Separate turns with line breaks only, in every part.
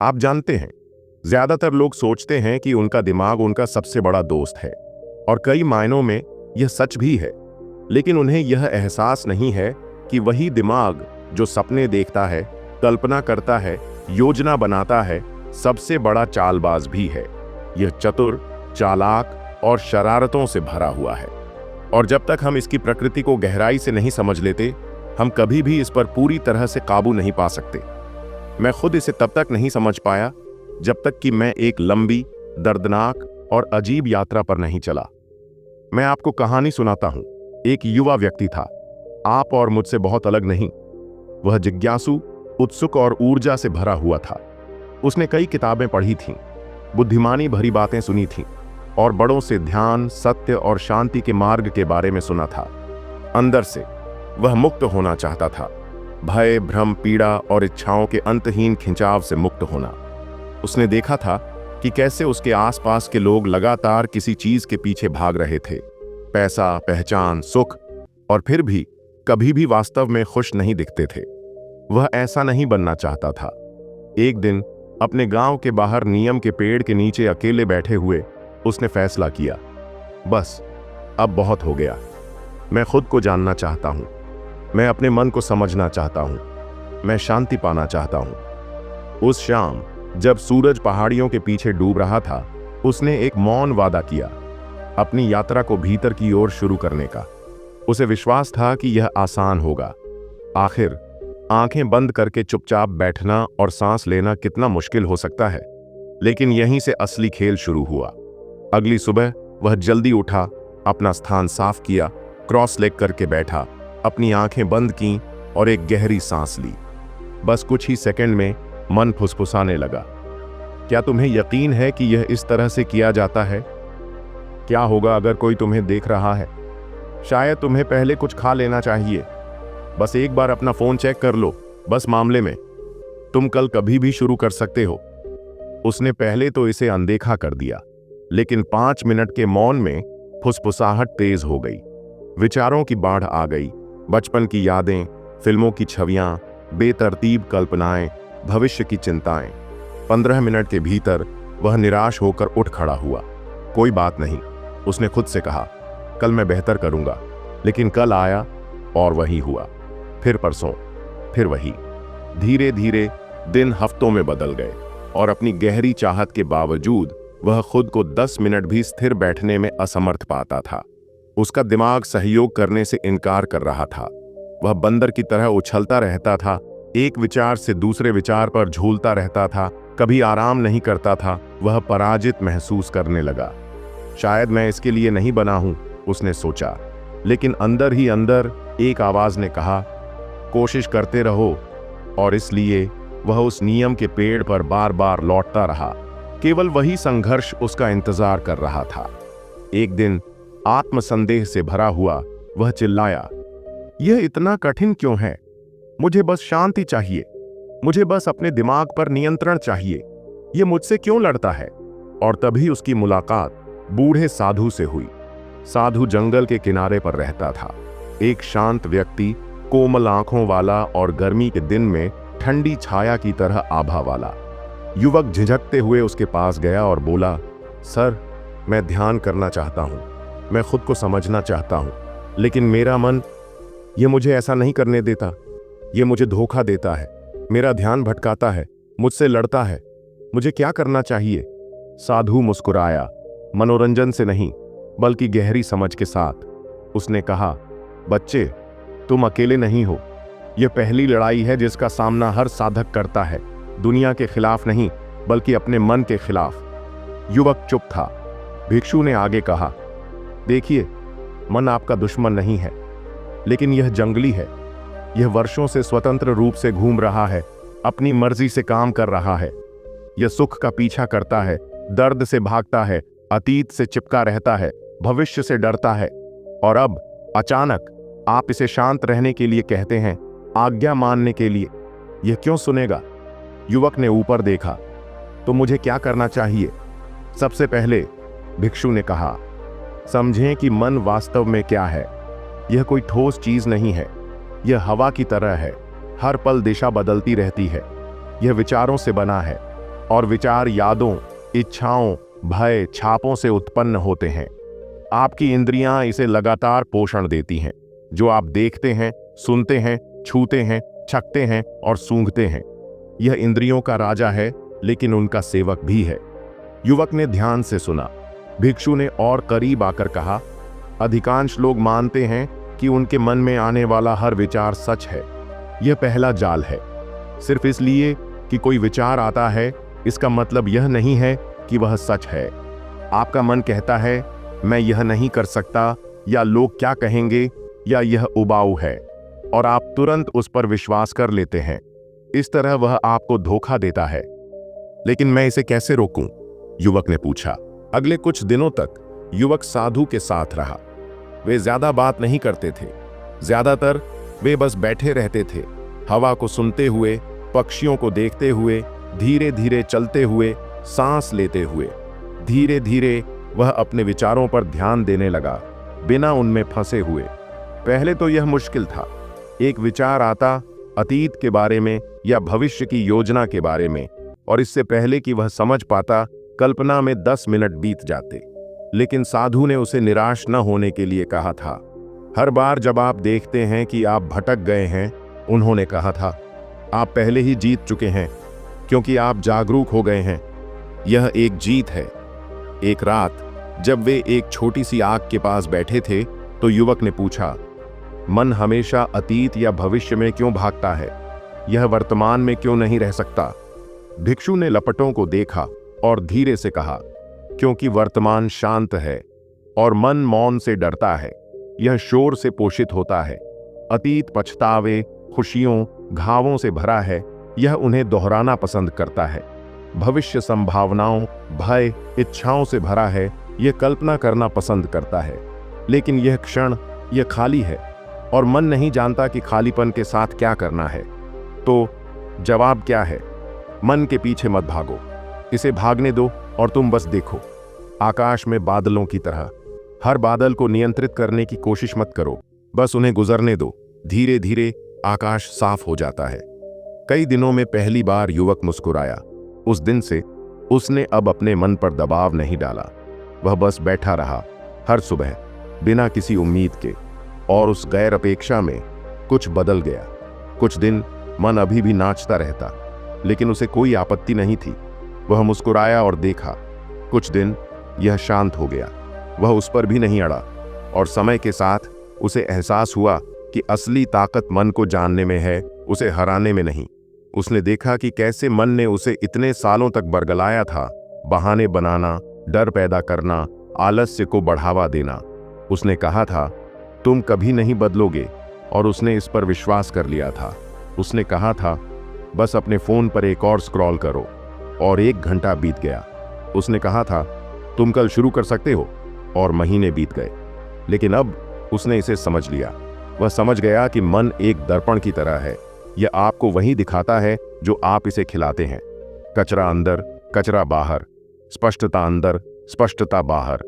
आप जानते हैं, ज्यादातर लोग सोचते हैं कि उनका दिमाग उनका सबसे बड़ा दोस्त है, और कई मायनों में यह सच भी है। लेकिन उन्हें यह एहसास नहीं है कि वही दिमाग जो सपने देखता है, कल्पना करता है, योजना बनाता है, सबसे बड़ा चालबाज भी है। यह चतुर, चालाक और शरारतों से भरा हुआ है। और जब तक हम इसकी प्रकृति को गहराई से नहीं समझ लेते, हम कभी भी इस पर पूरी तरह से काबू नहीं पा सकते। मैं खुद इसे तब तक नहीं समझ पाया जब तक कि मैं एक लंबी, दर्दनाक और अजीब यात्रा पर नहीं चला। मैं आपको कहानी सुनाता हूं। एक युवा व्यक्ति था, आप और मुझसे बहुत अलग नहीं। वह जिज्ञासु, उत्सुक और ऊर्जा से भरा हुआ था। उसने कई किताबें पढ़ी थीं, बुद्धिमानी भरी बातें सुनी थीं और बड़ों से ध्यान, सत्य और शांति के मार्ग के बारे में सुना था। अंदर से वह मुक्त होना चाहता था, भय, भ्रम, पीड़ा और इच्छाओं के अंतहीन खिंचाव से मुक्त होना। उसने देखा था कि कैसे उसके आसपास के लोग लगातार किसी चीज के पीछे भाग रहे थे, पैसा, पहचान, सुख, और फिर भी कभी भी वास्तव में खुश नहीं दिखते थे। वह ऐसा नहीं बनना चाहता था। एक दिन अपने गांव के बाहर नीम के पेड़ के नीचे अकेले बैठे हुए उसने फैसला किया, बस अब बहुत हो गया। मैं खुद को जानना चाहता हूं, मैं अपने मन को समझना चाहता हूं, मैं शांति पाना चाहता हूं। उस शाम जब सूरज पहाड़ियों के पीछे डूब रहा था, उसने एक मौन वादा किया, अपनी यात्रा को भीतर की ओर शुरू करने का। उसे विश्वास था कि यह आसान होगा। आखिर आंखें बंद करके चुपचाप बैठना और सांस लेना कितना मुश्किल हो सकता है। लेकिन यहीं से असली खेल शुरू हुआ। अगली सुबह वह जल्दी उठा, अपना स्थान साफ किया, क्रॉस लेग करके बैठा, अपनी आंखें बंद की और एक गहरी सांस ली। बस कुछ ही सेकंड में मन फुसफुसाने लगा। क्या तुम्हें यकीन है कि यह इस तरह से किया जाता है? क्या होगा अगर कोई तुम्हें देख रहा है? शायद तुम्हें पहले कुछ खा लेना चाहिए। बस एक बार अपना फोन चेक कर लो, बस मामले में तुम कल कभी भी शुरू कर सकते हो। उसने पहले तो इसे अनदेखा कर दिया, लेकिन 5 मिनट के मौन में फुसफुसाहट तेज हो गई। विचारों की बाढ़ आ गई, बचपन की यादें, फिल्मों की छवियां, बेतरतीब कल्पनाएं, भविष्य की चिंताएं। 15 मिनट के भीतर वह निराश होकर उठ खड़ा हुआ। कोई बात नहीं, उसने खुद से कहा, कल मैं बेहतर करूंगा। लेकिन कल आया और वही हुआ, फिर परसों, फिर वही। धीरे धीरे दिन हफ्तों में बदल गए और अपनी गहरी चाहत के बावजूद वह खुद को 10 मिनट भी स्थिर बैठने में असमर्थ पाता था। उसका दिमाग सहयोग करने से इनकार कर रहा था। वह बंदर की तरह उछलता रहता था, एक विचार से दूसरे विचार पर झूलता रहता था, कभी आराम नहीं करता था। वह पराजित महसूस करने लगा। शायद मैं इसके लिए नहीं बना हूं, उसने सोचा। लेकिन अंदर ही अंदर एक आवाज ने कहा, कोशिश करते रहो। और इसलिए वह उस नियम के पेड़ पर बार बार लौटता रहा। केवल वही संघर्ष उसका इंतजार कर रहा था। एक दिन आत्मसंदेह से भरा हुआ वह चिल्लाया, यह इतना कठिन क्यों है? मुझे बस शांति चाहिए, मुझे बस अपने दिमाग पर नियंत्रण चाहिए। यह मुझसे क्यों लड़ता है? और तभी उसकी मुलाकात बूढ़े साधु से हुई। साधु जंगल के किनारे पर रहता था, एक शांत व्यक्ति, कोमल आंखों वाला और गर्मी के दिन में ठंडी छाया की तरह आभा वाला। युवक झिझकते हुए उसके पास गया और बोला, सर, मैं ध्यान करना चाहता हूं, मैं खुद को समझना चाहता हूं, लेकिन मेरा मन ये मुझे ऐसा नहीं करने देता। ये मुझे धोखा देता है, मेरा ध्यान भटकाता है, मुझसे लड़ता है। मुझे क्या करना चाहिए? साधु मुस्कुराया, मनोरंजन से नहीं बल्कि गहरी समझ के साथ। उसने कहा, बच्चे, तुम अकेले नहीं हो। यह पहली लड़ाई है जिसका सामना हर साधक करता है, दुनिया के खिलाफ नहीं बल्कि अपने मन के खिलाफ। युवक चुप था। भिक्षु ने आगे कहा, देखिए, मन आपका दुश्मन नहीं है, लेकिन यह जंगली है। यह वर्षों से स्वतंत्र रूप से घूम रहा है, अपनी मर्जी से काम कर रहा है। यह सुख का पीछा करता है, दर्द से भागता है, अतीत से चिपका रहता है, भविष्य से डरता है। और अब अचानक आप इसे शांत रहने के लिए कहते हैं, आज्ञा मानने के लिए। यह क्यों सुनेगा? युवक ने ऊपर देखा, तो मुझे क्या करना चाहिए? सबसे पहले, भिक्षु ने कहा, समझें कि मन वास्तव में क्या है। यह कोई ठोस चीज नहीं है, यह हवा की तरह है, हर पल दिशा बदलती रहती है। यह विचारों से बना है, और विचार यादों, इच्छाओं, भय, छापों से उत्पन्न होते हैं। आपकी इंद्रियां इसे लगातार पोषण देती हैं। जो आप देखते हैं, सुनते हैं, छूते हैं, चखते हैं और सूंघते हैं, यह इंद्रियों का राजा है, लेकिन उनका सेवक भी है। युवक ने ध्यान से सुना। भिक्षु ने और करीब आकर कहा, अधिकांश लोग मानते हैं कि उनके मन में आने वाला हर विचार सच है। यह पहला जाल है। सिर्फ इसलिए कि कोई विचार आता है, इसका मतलब यह नहीं है कि वह सच है। आपका मन कहता है, मैं यह नहीं कर सकता, या लोग क्या कहेंगे, या यह उबाऊ है, और आप तुरंत उस पर विश्वास कर लेते हैं। इस तरह वह आपको धोखा देता है। लेकिन मैं इसे कैसे रोकूं? युवक ने पूछा। अगले कुछ दिनों तक युवक साधु के साथ रहा। वे ज्यादा बात नहीं करते थे। ज्यादातर वे बस बैठे रहते थे, हवा को सुनते हुए, पक्षियों को देखते हुए, धीरे धीरे चलते हुए, सांस लेते हुए। धीरे धीरे वह अपने विचारों पर ध्यान देने लगा, बिना उनमें फंसे हुए। पहले तो यह मुश्किल था। एक विचार आता, अतीत के बारे में या भविष्य की योजना के बारे में, और इससे पहले कि वह समझ पाता, कल्पना में 10 मिनट बीत जाते। लेकिन साधु ने उसे निराश न होने के लिए कहा था। हर बार जब आप देखते हैं कि आप भटक गए हैं, उन्होंने कहा था, आप पहले ही जीत चुके हैं, क्योंकि आप जागरूक हो गए हैं। यह एक जीत है। एक रात जब वे एक छोटी सी आग के पास बैठे थे, तो युवक ने पूछा, मन हमेशा अतीत या भविष्य में क्यों भागता है? यह वर्तमान में क्यों नहीं रह सकता? भिक्षु ने लपटों को देखा और धीरे से कहा, क्योंकि वर्तमान शांत है और मन मौन से डरता है। यह शोर से पोषित होता है। अतीत पछतावे, खुशियों, घावों से भरा है। यह उन्हें दोहराना पसंद करता है। भविष्य संभावनाओं, भय, इच्छाओं से भरा है। यह कल्पना करना पसंद करता है। लेकिन यह क्षण, यह खाली है, और मन नहीं जानता कि खालीपन के साथ क्या करना है। तो जवाब क्या है? मन के पीछे मत भागो, इसे भागने दो और तुम बस देखो। आकाश में बादलों की तरह हर बादल को नियंत्रित करने की कोशिश मत करो, बस उन्हें गुजरने दो। धीरे धीरे आकाश साफ हो जाता है। कई दिनों में पहली बार युवक मुस्कुराया। उस दिन से उसने अब अपने मन पर दबाव नहीं डाला। वह बस बैठा रहा, हर सुबह, बिना किसी उम्मीद के। और उस गैर अपेक्षा में कुछ बदल गया। कुछ दिन मन अभी भी नाचता रहता, लेकिन उसे कोई आपत्ति नहीं थी। वह मुस्कुराया और देखा। कुछ दिन यह शांत हो गया। वह उस पर भी नहीं अड़ा, और समय के साथ उसे एहसास हुआ कि असली ताकत मन को जानने में है, उसे हराने में नहीं। उसने देखा कि कैसे मन ने उसे इतने सालों तक बरगलाया था। बहाने बनाना, डर पैदा करना, आलस्य को बढ़ावा देना। उसने कहा था, तुम कभी नहीं बदलोगे, और उसने इस पर विश्वास कर लिया था। उसने कहा था, बस अपने फोन पर एक और स्क्रॉल करो, और 1 घंटा बीत गया। उसने कहा था, तुम कल शुरू कर सकते हो, और महीने बीत गए। लेकिन अब उसने इसे समझ लिया। वह समझ गया कि मन एक दर्पण की तरह है। यह आपको वही दिखाता है जो आप इसे खिलाते हैं। कचरा अंदर, कचरा बाहर, स्पष्टता अंदर, स्पष्टता बाहर।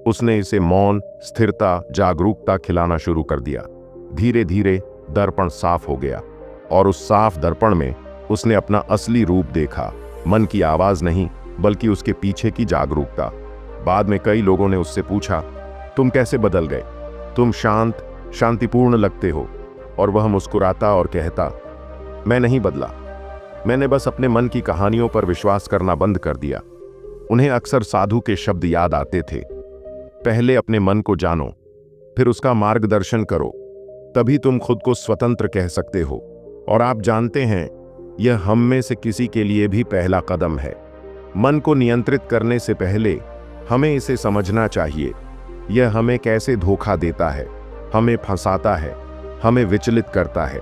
उसने इसे मौन, स्थिरता, जागरूकता खिलाना शुरू कर दिया। धीरे धीरे दर्पण साफ हो गया, और उस साफ दर्पण में उसने अपना असली रूप देखा। मन की आवाज नहीं, बल्कि उसके पीछे की जागरूकता। बाद में कई लोगों ने उससे पूछा, तुम कैसे बदल गए? तुम शांत, शांतिपूर्ण लगते हो। और वह मुस्कुराता और कहता, मैं नहीं बदला, मैंने बस अपने मन की कहानियों पर विश्वास करना बंद कर दिया। उन्हें अक्सर साधु के शब्द याद आते थे, पहले अपने मन को जानो, फिर उसका मार्गदर्शन करो, तभी तुम खुद को स्वतंत्र कह सकते हो। और आप जानते हैं, यह हम में से किसी के लिए भी पहला कदम है। मन को नियंत्रित करने से पहले हमें इसे समझना चाहिए। यह हमें कैसे धोखा देता है, हमें फंसाता है, हमें विचलित करता है।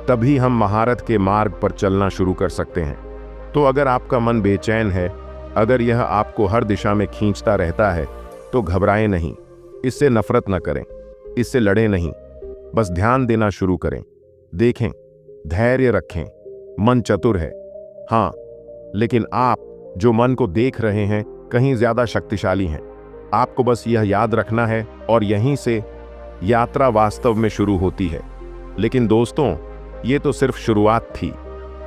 तभी हम महारत के मार्ग पर चलना शुरू कर सकते हैं। तो अगर आपका मन बेचैन है, अगर यह आपको हर दिशा में खींचता रहता है, तो घबराएं नहीं। इससे नफरत न करें, इससे लड़ें नहीं, बस ध्यान देना शुरू करें। देखें, धैर्य रखें। मन चतुर है, हाँ, लेकिन आप जो मन को देख रहे हैं, कहीं ज्यादा शक्तिशाली हैं। आपको बस यह याद रखना है, और यहीं से यात्रा वास्तव में शुरू होती है। लेकिन दोस्तों, ये तो सिर्फ शुरुआत थी,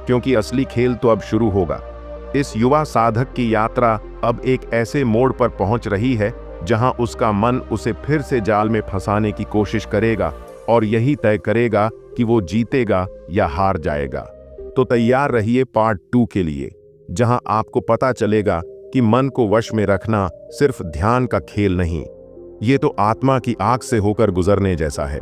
क्योंकि असली खेल तो अब शुरू होगा। इस युवा साधक की यात्रा अब एक ऐसे मोड़ पर पहुंच रही है जहां उसका मन उसे फिर से जाल में फंसाने की कोशिश करेगा और यही तय करेगा कि वो जीतेगा या हार जाएगा। तो तैयार रहिए पार्ट 2 के लिए, जहां आपको पता चलेगा कि मन को वश में रखना सिर्फ ध्यान का खेल नहीं, ये तो आत्मा की आग से होकर गुजरने जैसा है।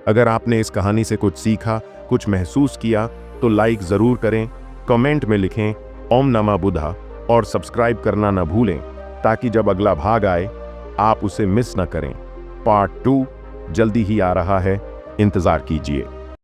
अगर आपने इस कहानी से कुछ सीखा, कुछ महसूस किया, तो लाइक जरूर करें, कमेंट में लिखें ओम नमः बुद्धा और सब्सक्राइब करना न भूलें, ताकि जब अगला भाग आए आप उसे मिस न करें। पार्ट 2 जल्दी ही आ रहा है, इंतजार कीजिए।